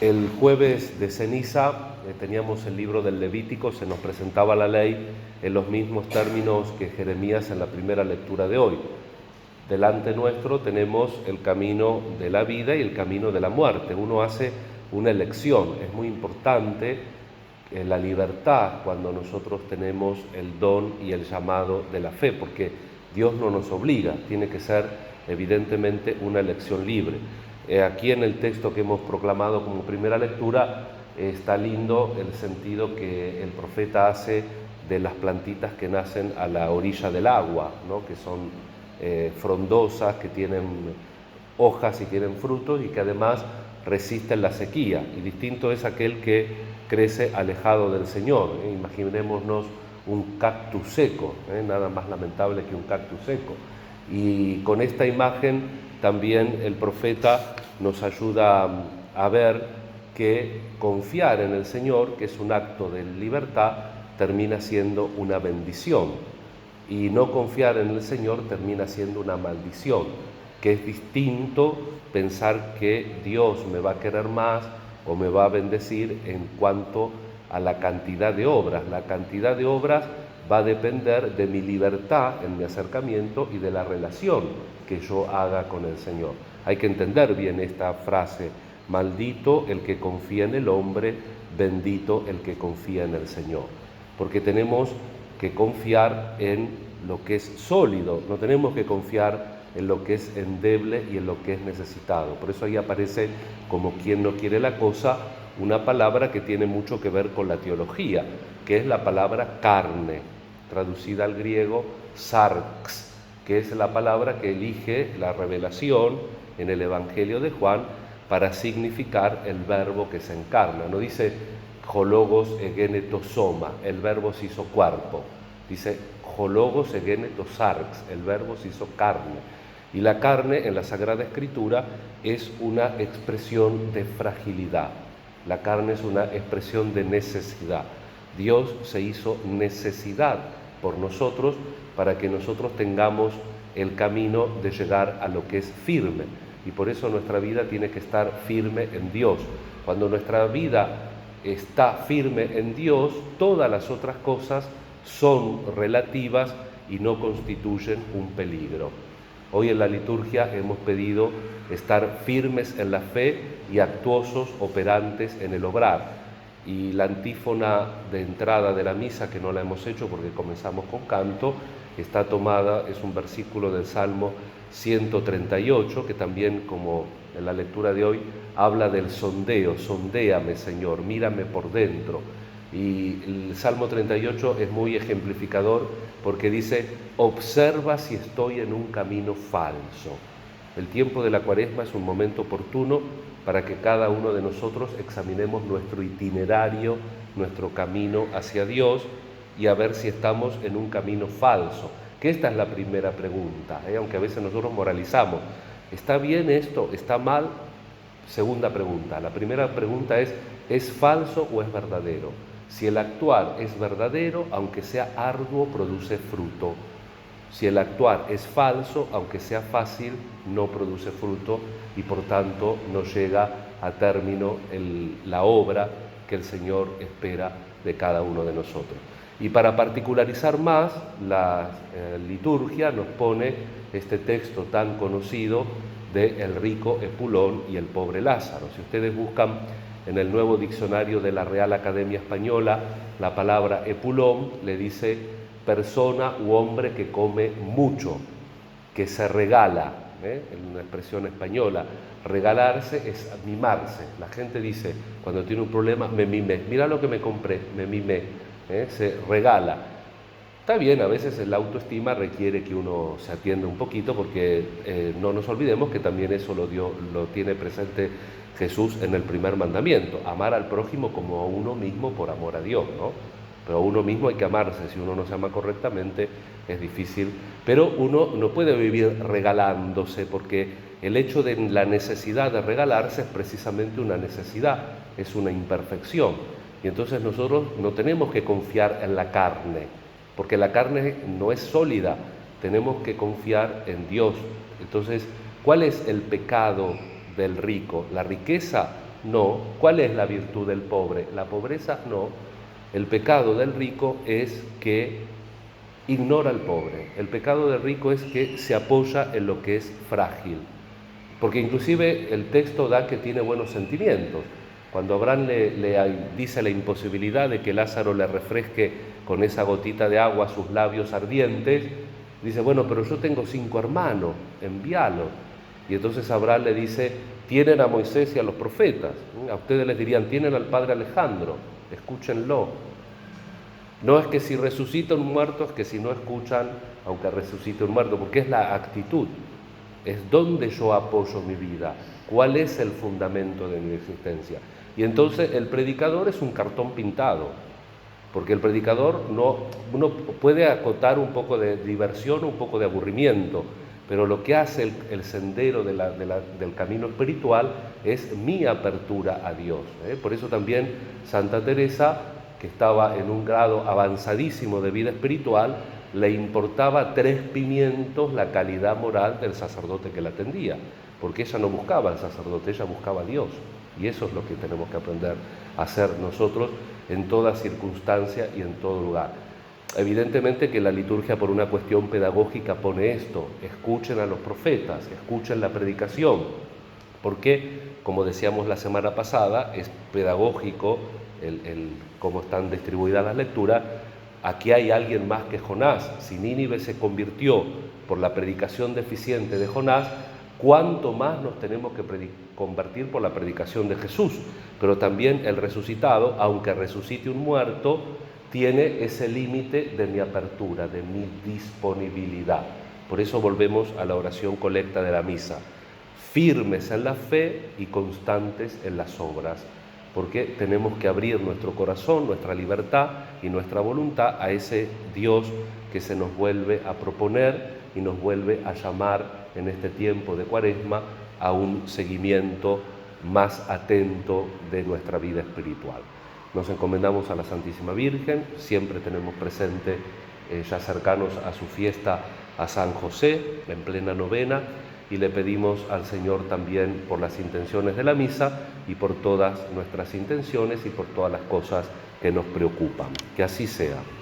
El jueves de ceniza teníamos el libro del Levítico, se nos presentaba la ley en los mismos términos que Jeremías en la primera lectura de hoy. Delante nuestro tenemos el camino de la vida y el camino de la muerte. Uno hace una elección. Es muy importante la libertad cuando nosotros tenemos el don y el llamado de la fe, porque Dios no nos obliga, tiene que ser evidentemente una elección libre. Aquí en el texto que hemos proclamado como primera lectura está lindo el sentido que el profeta hace de las plantitas que nacen a la orilla del agua, ¿no? Que son frondosas, que tienen hojas y tienen frutos y que además resisten la sequía. Y distinto es aquel que crece alejado del Señor. Imaginémonos un cactus seco, nada más lamentable que un cactus seco. Y con esta imagen también el profeta nos ayuda a ver que confiar en el Señor, que es un acto de libertad, termina siendo una bendición. Y no confiar en el Señor termina siendo una maldición, que es distinto pensar que Dios me va a querer más o me va a bendecir en cuanto a la cantidad de obras. La cantidad de obras va a depender de mi libertad en mi acercamiento y de la relación que yo haga con el Señor. Hay que entender bien esta frase: maldito el que confía en el hombre, bendito el que confía en el Señor. Porque tenemos que confiar en lo que es sólido, no tenemos que confiar en lo que es endeble y en lo que es necesitado. Por eso ahí aparece, como quien no quiere la cosa, una palabra que tiene mucho que ver con la teología, que es la palabra carne, traducida al griego sarx, que es la palabra que elige la revelación en el Evangelio de Juan para significar el verbo que se encarna. No dice hologos egeneto soma, el verbo se hizo cuerpo. Dice hologos egeneto sarx, el verbo se hizo carne. Y la carne en la Sagrada Escritura es una expresión de fragilidad. La carne es una expresión de necesidad. Dios se hizo necesidad por nosotros para que nosotros tengamos el camino de llegar a lo que es firme. Y por eso nuestra vida tiene que estar firme en Dios. Cuando nuestra vida está firme en Dios, todas las otras cosas son relativas y no constituyen un peligro. Hoy en la liturgia hemos pedido estar firmes en la fe y actuosos, operantes en el obrar. Y la antífona de entrada de la misa, que no la hemos hecho porque comenzamos con canto, está tomada, es un versículo del Salmo 138, que también, como en la lectura de hoy, habla del sondeo: sondéame, Señor, mírame por dentro. Y el Salmo 38 es muy ejemplificador porque dice: observa si estoy en un camino falso. El tiempo de la Cuaresma es un momento oportuno para que cada uno de nosotros examinemos nuestro itinerario, nuestro camino hacia Dios, y a ver si estamos en un camino falso. Que esta es la primera pregunta, aunque a veces nosotros moralizamos: ¿está bien esto? ¿Está mal? Segunda pregunta. La primera pregunta ¿es falso o es verdadero? Si el actuar es verdadero, aunque sea arduo, produce fruto. Si el actuar es falso, aunque sea fácil, no produce fruto y por tanto no llega a término la obra que el Señor espera de cada uno de nosotros. Y para particularizar más, la liturgia nos pone este texto tan conocido de el rico Epulón y el pobre Lázaro. Si ustedes buscan en el nuevo diccionario de la Real Academia Española, la palabra Epulón le dice persona u hombre que come mucho, que se regala, en una expresión española. Regalarse es mimarse. La gente dice, cuando tiene un problema, me mimé, mira lo que me compré, me mimé, se regala. Está bien, a veces la autoestima requiere que uno se atienda un poquito, porque no nos olvidemos que también eso lo tiene presente Jesús en el primer mandamiento: amar al prójimo como a uno mismo por amor a Dios, ¿no? Pero a uno mismo hay que amarse. Si uno no se ama correctamente es difícil, pero uno no puede vivir regalándose, porque el hecho de la necesidad de regalarse es precisamente una necesidad, es una imperfección. Y entonces nosotros no tenemos que confiar en la carne, porque la carne no es sólida, tenemos que confiar en Dios. Entonces, ¿cuál es el pecado del rico? La riqueza No. ¿Cuál es la virtud del pobre? La pobreza no. El pecado del rico es que ignora al pobre. El pecado del rico es que se apoya en lo que es frágil. Porque inclusive el texto da que tiene buenos sentimientos. Cuando Abraham le dice la imposibilidad de que Lázaro le refresque con esa gotita de agua sus labios ardientes, dice, bueno, pero yo tengo 5 hermanos, envíalo. Y entonces Abraham le dice, tienen a Moisés y a los profetas. A ustedes les dirían, tienen al padre Alejandro, escúchenlo. No es que si resucita un muerto, es que si no escuchan, aunque resucite un muerto, porque es la actitud. Es donde yo apoyo mi vida, cuál es el fundamento de mi existencia. Y entonces el predicador es un cartón pintado, porque el predicador uno puede acotar un poco de diversión, un poco de aburrimiento, pero lo que hace el sendero del camino espiritual es mi apertura a Dios. Por eso también Santa Teresa, que estaba en un grado avanzadísimo de vida espiritual, le importaba 3 pimientos la calidad moral del sacerdote que la atendía, porque ella no buscaba al sacerdote, ella buscaba a Dios. Y eso es lo que tenemos que aprender a hacer nosotros en toda circunstancia y en todo lugar. Evidentemente que la liturgia, por una cuestión pedagógica, pone esto: escuchen a los profetas, escuchen la predicación, porque, como decíamos la semana pasada, es pedagógico cómo están distribuidas las lecturas. Aquí hay alguien más que Jonás. Si Nínive se convirtió por la predicación deficiente de Jonás, ¿cuánto más nos tenemos que convertir por la predicación de Jesús? Pero también el resucitado, aunque resucite un muerto, tiene ese límite de mi apertura, de mi disponibilidad. Por eso volvemos a la oración colecta de la misa: firmes en la fe y constantes en las obras, porque tenemos que abrir nuestro corazón, nuestra libertad y nuestra voluntad a ese Dios que se nos vuelve a proponer y nos vuelve a llamar en este tiempo de Cuaresma a un seguimiento más atento de nuestra vida espiritual. Nos encomendamos a la Santísima Virgen, siempre tenemos presente, ya cercanos a su fiesta, a San José, en plena novena, y le pedimos al Señor también por las intenciones de la misa y por todas nuestras intenciones y por todas las cosas que nos preocupan. Que así sea.